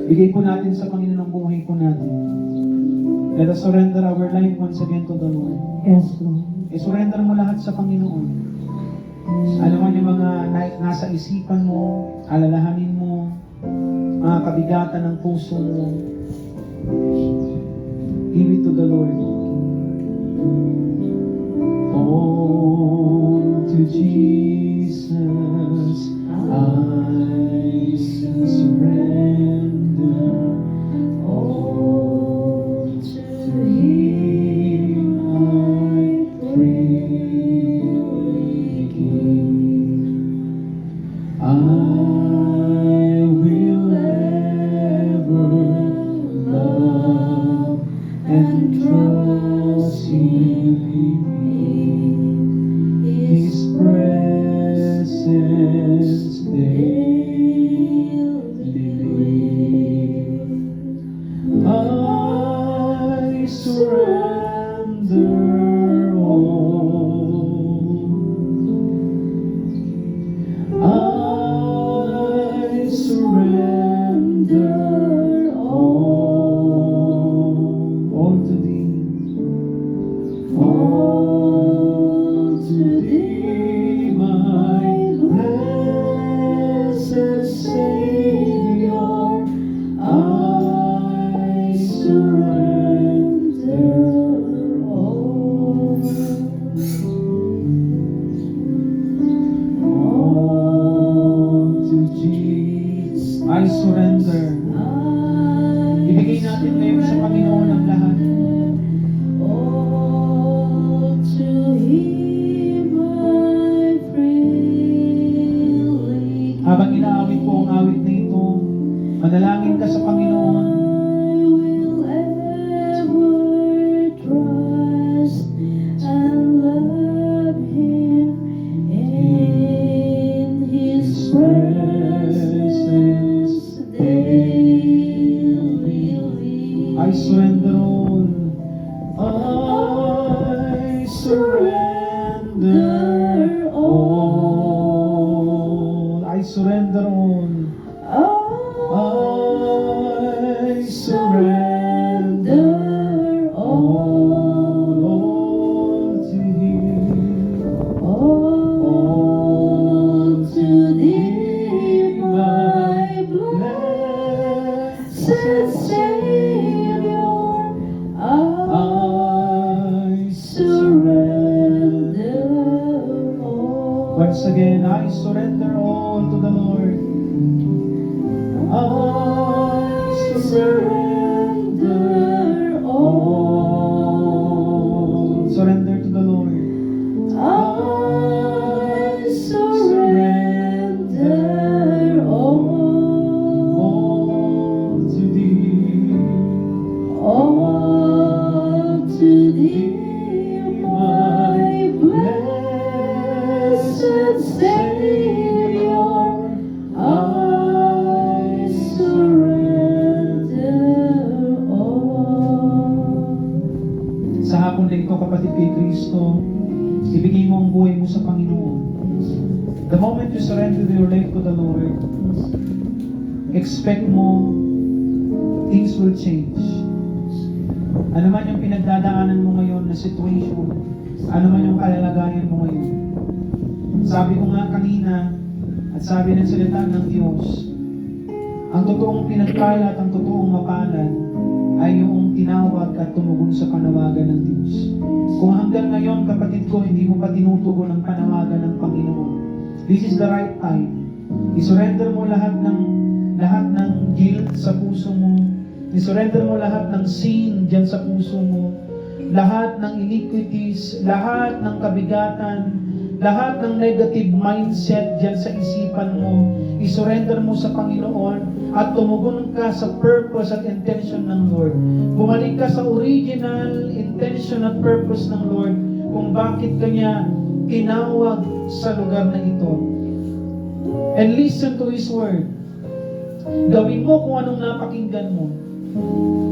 Bigay po natin sa Panginoon ang buhay po natin. Let us surrender our life once again to the Lord. Yes, Lord. I-surrender mo lahat sa Panginoon. Alam mo yung mga nasa isipan mo, alalahanin mo, mga kabigatan ng puso mo. Give it to the Lord. Oh, to Jesus I surrender. Oh, to Him I freely give. I will ever love and trust in His presence daily live. I surrender all. I surrender all to Thee, all to Thee, my blessed Savior. I surrender all. All to Jesus I surrender. Ibigay natin ngayon sa Panginoon ang lahat. All to Him I freely give. Habang inaawit po ang awit na ito, manalangin ka sa Panginoon. I will ever trust and love Him in His presence daily live. I surrender all. I surrender all. I surrender all. I surrender all to Him. All to Thee, my blessed Savior, I surrender all. Once again, I surrender all to the Lord. I surrender all. Surrender to the Lord. I surrender All to Thee. all to Thee, my blessed Savior. I surrender all. Sa hapon na ito, kapatid kay Kristo, ibigay mo ang buhay mo sa Panginoon. The moment you surrender your life to the Lord, expect mo, things will change. Ano man yung pinagdadaanan mo ngayon na situation, ano man yung kalalagayan mo ngayon. Sabi ko nga kanina, at sabi ng salita ng Diyos, ang totoong pinagpala at ang totoong mapalad ay yung tinawag at tumugon sa panawagan ng Diyos. Kung hanggang ngayon, kapatid ko, hindi mo pa tinutugon ang panawagan ng Panginoon, this is the right time. I-surrender mo lahat ng guilt sa puso mo. I-surrender mo lahat ng sin dyan sa puso mo. Lahat ng iniquities, lahat ng kabigatan, lahat ng negative mindset dyan sa isipan mo. I-surrender mo sa Panginoon at tumugon ka sa purpose at intention ng Lord. Bumalik ka sa original intention at purpose ng Lord kung bakit kanya tinawag sa lugar na ito. And listen to His word. Gawin mo kung anong napakinggan mo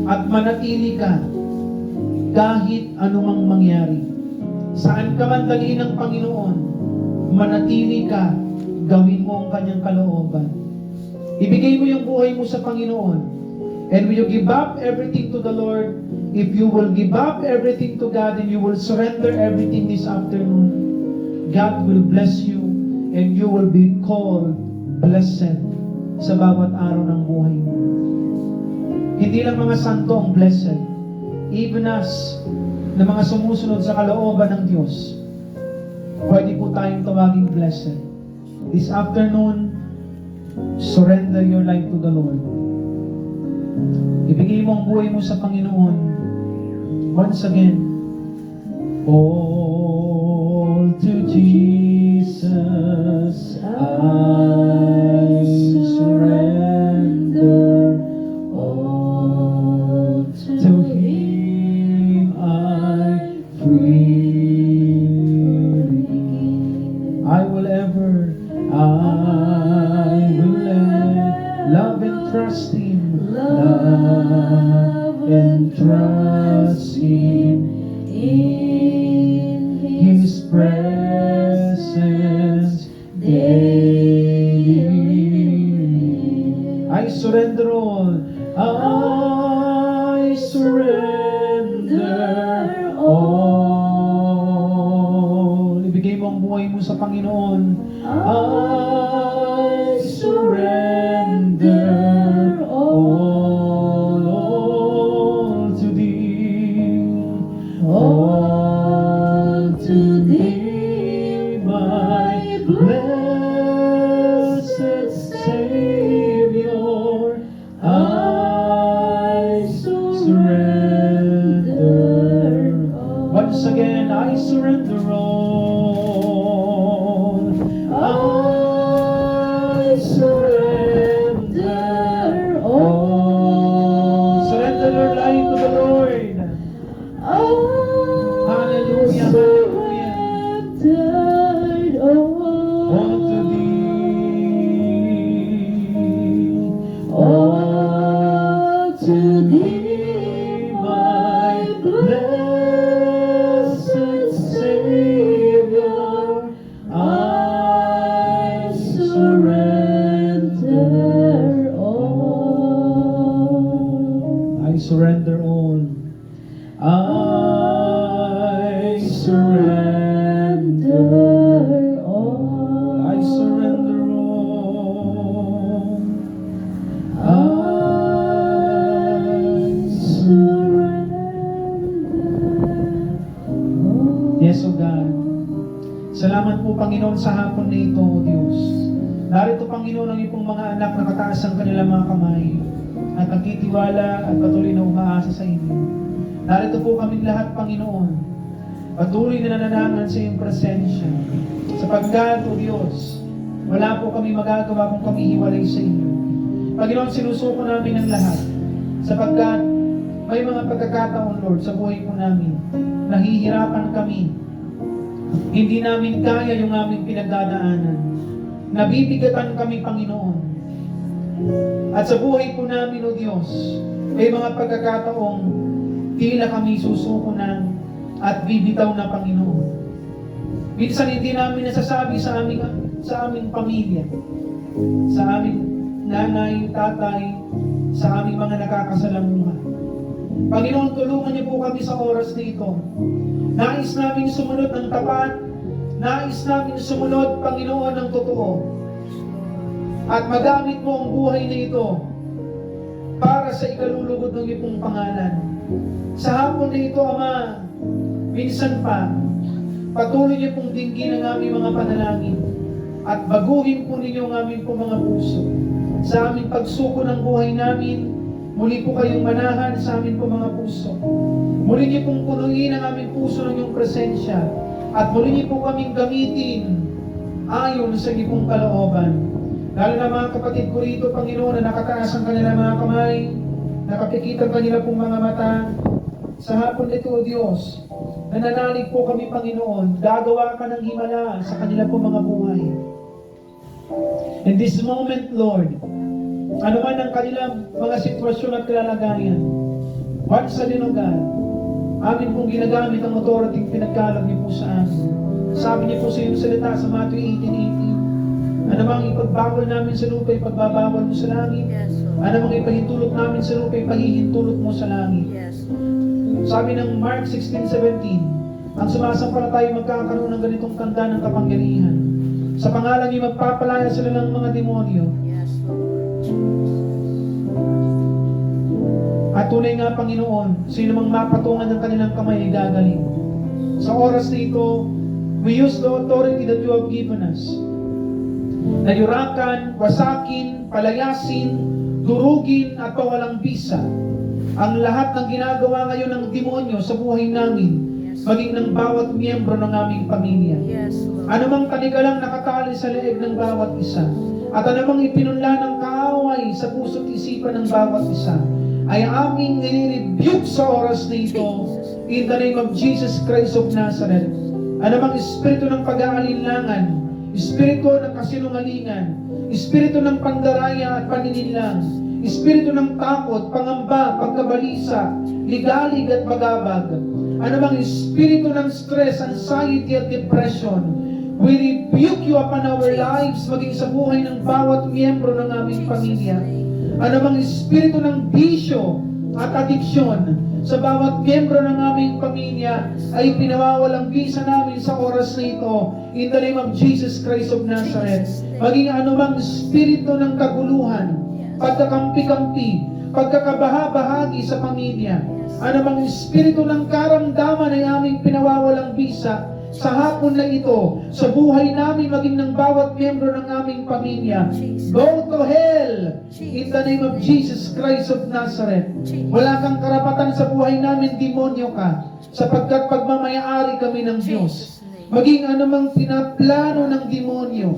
at manatili ka kahit anumang mangyari. Saan ka man dali ng Panginoon, manatili ka, gawin mo ang kanyang kalooban. Ibigay mo yung buhay mo sa Panginoon. And when you give up everything to the Lord, if you will give up everything to God and you will surrender everything this afternoon, God will bless you and you will be called blessed sa bawat araw ng buhay mo. Hindi lang mga santo ang blessed, even us na mga sumusunod sa kalooban ng Diyos, pwede po tayong tawaging blessed. This afternoon, surrender your life to the Lord. Ibigay mo ang buhay mo sa Panginoon. Once again, all to Jesus I surrender. All to Him I freely give. I will ever love and trust Him, love and trust Him in His presence daily. I surrender all. I surrender all. Ibigay mo ang buhay mo sa Panginoon. I surrender all to Thee. All to Thee, my blessed Savior. I surrender. Once again, I surrender all. I surrender all. Surrender your life to the Lord. Hallelujah, hallelujah. All to Thee. All to Thee, My blessed Savior, I surrender all. I surrender all. I surrender. I surrender all. I Yes, O God. Salamat po, Panginoon, sa hapon na ito, O Diyos. Narito, Panginoon, ang iyong mga anak na kataas ang kanilang mga kamay at nagtitiwala at patuloy na umaasa sa inyo. Narito po kami lahat, Panginoon, patuloy na nananangan sa iyong presensya. Sapagkat, O Diyos, wala po kami magagawa kung kami hiwalay sa inyo. Panginoon, sinusuko namin ang lahat. Sapagkat may mga pagkakataon, Lord, sa buhay po namin, nahihirapan kami. Hindi namin kaya yung aming pinagdadaanan. Nabibigatan kami, Panginoon. At sa buhay po namin, O Diyos, may mga pagkakataong tila kami susuko na at bibitaw na, Panginoon. Minsan hindi namin nasasabi sa aming pamilya, sa aming nanay, tatay, sa aming mga nakakasalamuha. Panginoon, tulungan niyo po kami sa oras na ito. Nais namin sumunod ng tapat, nais namin sumunod, Panginoon, ng totoo. At magamit mo ang buhay na ito para sa ikalulugod ng iyong pangalan. Sa hapon na ito, Ama, minsan pa, patuloy niyo pong dinggin ang aming mga panalangin at baguhin po ninyo ang aming po mga puso. Sa aming pagsuko ng buhay namin, muli po kayong manahan sa amin po mga puso. Muli niyo pong punuin ang aming puso ng iyong presensya at muli niyo po kaming gamitin ayon sa iyong kalooban. Lalo na mga kapatid ko rito, Panginoon, na nakataas ang kanilang mga kamay, nakapikit ang kanila pong mga mata. Sa hapon nito, O Diyos, nananalig po kami, Panginoon, gagawa ka ng himala sa kanila pong mga buhay. In this moment, Lord, ano man ang kanilang mga sitwasyon at kalalagayan, once again, O God, amin pong ginagamit ang authority pinagkalag niyo po sa amin. Sabi niyo po sa iyong salita sa Matthew 18:18, ano mang ipagbawal namin sa lupa, ipagbabawal mo sa langit. Yes, Lord. Ano mang ipahintulot namin sa lupa, ipahihintulot mo sa langit. Yes. Sabi ng Mark 16:17, ang sumasampalataya magkakaroon ng ganitong tanda ng kapangyarihan. Sa pangalan niyo magpapalaya sila ng mga demonyo. Yes, Lord. At tunay nga, Panginoon, sino mang mapatungan ng kanilang kamay ay gagaling. Sa oras na ito, we use the authority that you have given us. Nayurakan, wasakin, palayasin, durugin at pawalang bisa ang lahat ng ginagawa ngayon ng demonyo sa buhay namin, maging ng bawat miyembro ng aming pamilya. Yes, Lord. Anumang kanigalang nakatali sa leeg ng bawat isa, at anumang ipinunla ng kaaway sa puso't isipan ng bawat isa, ay aming nire-rebuke sa oras na ito, in the name of Jesus Christ of Nazareth. Anumang espiritu ng pag-aalinlangan, espiritu ng kasinungalingan, espiritu ng pandaraya at panininlang, espiritu ng takot, pangamba, pagkabalisa, ligalig at bagabag, anumang espiritu ng stress, anxiety at depression, we rebuke you upon our lives, maging sa buhay ng bawat miyembro ng aming pamilya. Anumang espiritu ng bisyo at adiksyon sa bawat miyembro ng aming pamilya ay pinawawalang bisa namin sa oras na ito, in the name of Jesus Christ of Nazareth. Maging anumang espiritu ng kaguluhan, pagkakampi-kampi, pagkakabaha-bahagi sa pamilya, anumang espiritu ng karamdaman ay aming pinawawalang bisa sa hapon na ito, sa buhay namin maging ng bawat miyembro ng aming pamilya. Go to hell in the name of Jesus Christ of Nazareth. Wala kang karapatan sa buhay namin, demonyo ka, sapagkat pagmamayari kami ng Diyos. Maging anumang pinaplano ng demonyo,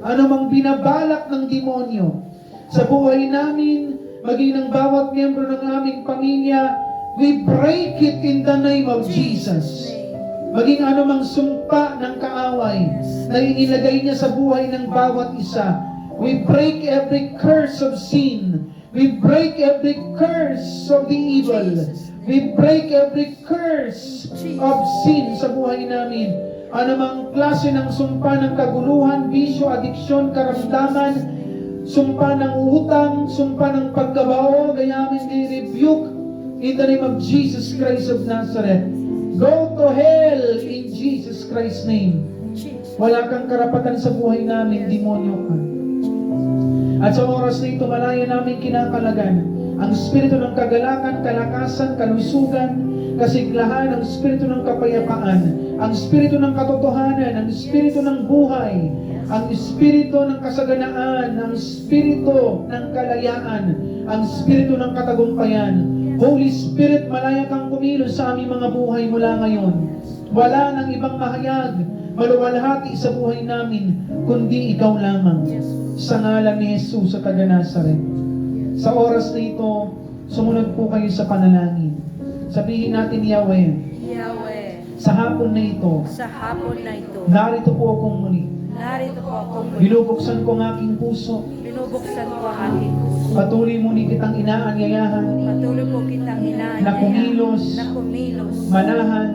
anumang binabalak ng demonyo sa buhay namin, maging ng bawat miyembro ng aming pamilya, we break it in the name of Jesus. Maging anumang sumpa ng kaaway na inilagay niya sa buhay ng bawat isa, we break every curse of sin. We break every curse of the evil. We break every curse of sin sa buhay namin. Anumang klase ng sumpa ng kaguluhan, bisyo, adiksyon, karamdaman, sumpa ng utang, sumpa ng pagkabao, gayamin i-rebuke in the name of Jesus Christ of Nazareth. Go to hell in Jesus Christ's name. Wala kang karapatan sa buhay namin, demonyo ka. At sa oras na ito, malaya namin kinakalagan ang espiritu ng kagalakan, kalakasan, kalusugan, kasiglahan, ang espiritu ng kapayapaan, ang espiritu ng katotohanan, ang espiritu ng buhay, ang espiritu ng kasaganaan, ang espiritu ng kalayaan, ang espiritu ng katagumpayan. Holy Spirit, malaya kang kumilos sa aming mga buhay mula ngayon. Wala nang ibang mahayag, maluwalhati sa buhay namin, kundi ikaw lamang. Sa ngalan ni Jesus sa taga Nazareth. Sa oras na ito, sumunod po kayo sa panalangin. Sabihin natin, Yahweh, Yahweh, sa hapon na ito, sa hapon na ito, narito po akong muli. narito po ako muli. Binubuksan ko ang aking puso. Binubuksan ko ang aking puso. Patuloy muli kitang inaanyayahan, Patuloy po kitang hinahayaan na kumilos, manahan,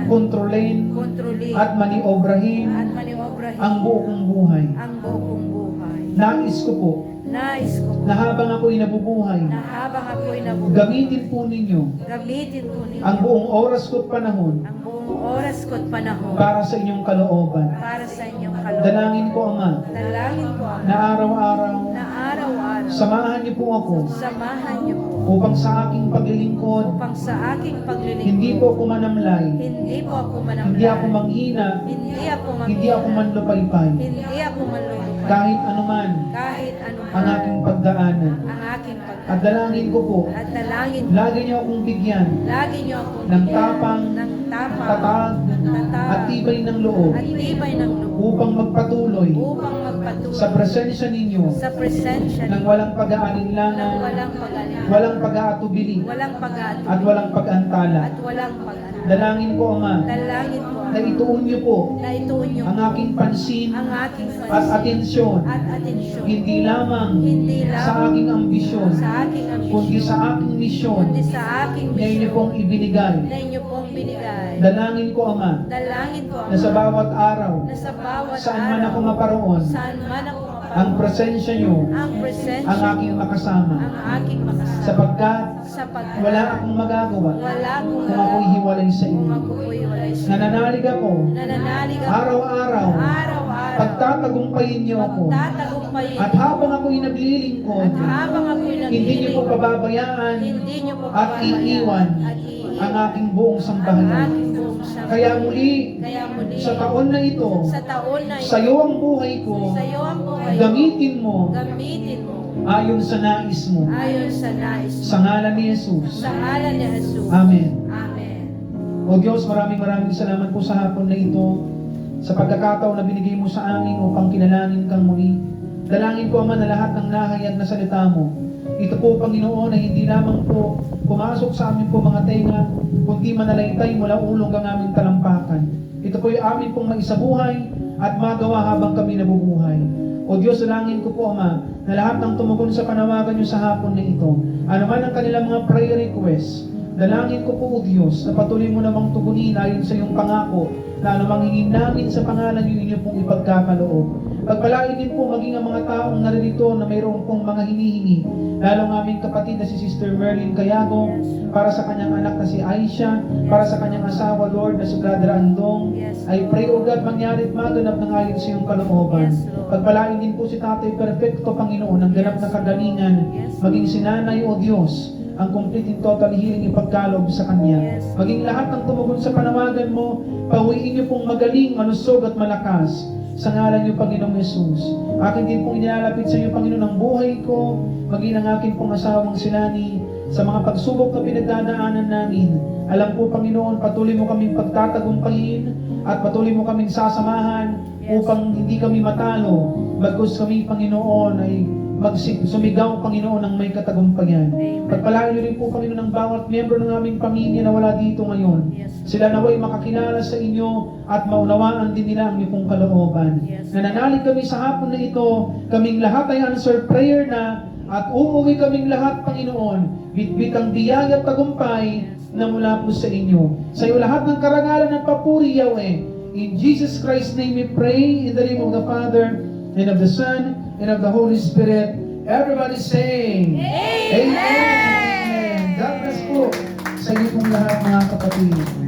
kontrolin, kontrolin, at maniobrahin at maniobrahin ang buo kong buhay. ang buo kong buhay. Nais ko po Nais ko na habang ako'y nabubuhay, na habang ako'y nabubuhay, gamitin po ninyo gamitin po ninyo ang buong oras ko't panahon ang buong oras ko at panahon para sa inyong kalooban. para sa inyong kalooban. Dalangin ko, Ama, Dalangin ko ang na araw-araw, na araw-araw samahan niyo po ako samahan niyo po upang sa aking paglilingkod, upang sa aking paglilingkod hindi po ako manamlay, hindi po ako manamlay, hindi ako manghina, hindi ako hindi ako manlupaypay, hindi ako manlulupay, kahit anuman kahit ano ang aking pagdaanan. ang aking At dalangin ko po, at dalangin lagi niyo akong bigyan lagi niyo ako ng tapang, ng tapang, tatag, tatag, at tibay ng loob at tibay ng loob upang magpatuloy upang magpatuloy sa presensya ninyo sa presensya ng niyo walang ng pag-aalinlangan, walang pag-alala, walang pag-aatubili, walang pag-alala, at walang pag-antala. at walang pag-alala. Dalangin ko, Ama, Dalangin ko na ituon niyo po na ituon niyo ang aking pansin ang aking at pansin atensyon, at atensyon, hindi lamang hindi sa lamang aking ambisyon, sa aking kundi ambisyon, sa aking misyon kundi sa aking na inyo misyon pong ibinigay. na inyo pong binigay. Dalangin ko, Ama, Dalangin ko na sa bawat araw, na sa bawat saan man araw, ako maparoon, saan man ako maparoon, ang presensya niyo ang presensya ang aking niyo makasama. ang aking makasama. Sapagkat Sapagkat wala akong magagawa wala akong kung ako'y hiwalay sa kung inyo. ako'y walay sa Nananalig ako, nananalig ako araw-araw, araw-araw pagtatagumpayin niyo ako. magtatagumpayin At habang ako'y naglilingkod, at habang ako'y hindi niyo po naglilingkod, pababayaan hindi niyo po at iiwan at ang aking buong ang sambahayan. aking buong sambahayan. Kaya muli, Kaya muli sa taon na ito, sa taon na ito, sa iyo ang buhay ko, sa iyo ang buhay ko, gamitin mo gamitin mo ayon sa nais mo. ayon sa nais mo. Sa ngalan ni Jesus. Sa ngalan ni Jesus. Amen. Amen. O Diyos, maraming salamat po sa hapon na ito, sa pagkakataon na binigay mo sa amin upang kinalangin kang muli. Dalangin ko, Ama, na lahat ng nahayag na salita mo, ito po, Panginoon, ay hindi lamang po pumasok sa amin po mga tenga, kundi manalaytay mula ulong ang aming talampakan. Ito po ay amin pong maisabuhay at magawa habang kami nabubuhay. O Diyos, dalangin ko po, Ama, na lahat ng tumugon sa panawagan niyo sa hapon na ito, ano man ang kanilang mga prayer requests, dalangin ko po, O Diyos, na patuloy mo namang tugunin ayon sa iyong pangako, na anumang hingin namin sa pangalan niyo, inyo pong ipagkakaloob. Pagpalain din po maging ang mga taong naririto na mayroon pong mga hinihingi, lalo ng aming kapatid na si Sister Merlin Cayago, para sa kanyang anak na si Aisha, para sa kanyang asawa, Lord, na si Brother Andong. Yes. I pray, O God, mangyari at maganap ng ayon sa iyong kalooban. Yes, Lord. Pagpalain din po si Tatay Perfecto, Panginoon, ang ganap na kagalingan, Yes. maging si Nanay, O Diyos, ang complete and total healing ipagkalob sa Kanya. Yes. Maging lahat ng tumugon sa panawagan mo, pawiin niyo pong magaling, malusog at malakas sa ngalan niyo, Panginoong Yesus. Akin din pong inilalapit sa iyo, Panginoon, ang buhay ko, maging ang akin pong asawang si Lani, sa mga pagsubok na pinagdadaanan namin. Alam po, Panginoon, patuloy mo kaming pagtatagumpayin at patuloy mo kaming sasamahan Yes. upang hindi kami matalo. Bagkus kami, Panginoon, ay sumigaw, Panginoon, ng may katagumpayan. Amen. Pagpalain niyo rin po, Panginoon, ang bawat miyembro ng aming pamilya na wala dito ngayon. Yes. Sila naway makakilala sa inyo at maunawaan din nila ang iyong kalooban. Yes. Nananalig kami sa hapon na ito, kaming lahat ay answered prayer na, at uuwi kaming lahat, Panginoon, bitbit ang biyaya at tagumpay na mula po sa inyo. Sa iyo lahat ng karangalan at papuri, Yahweh. In Jesus Christ's name we pray, in the name of the Father, and of the Son, and of the Holy Spirit. Everybody say, Amen. Amen. God bless po sa inyo pong lahat, mga kapatid.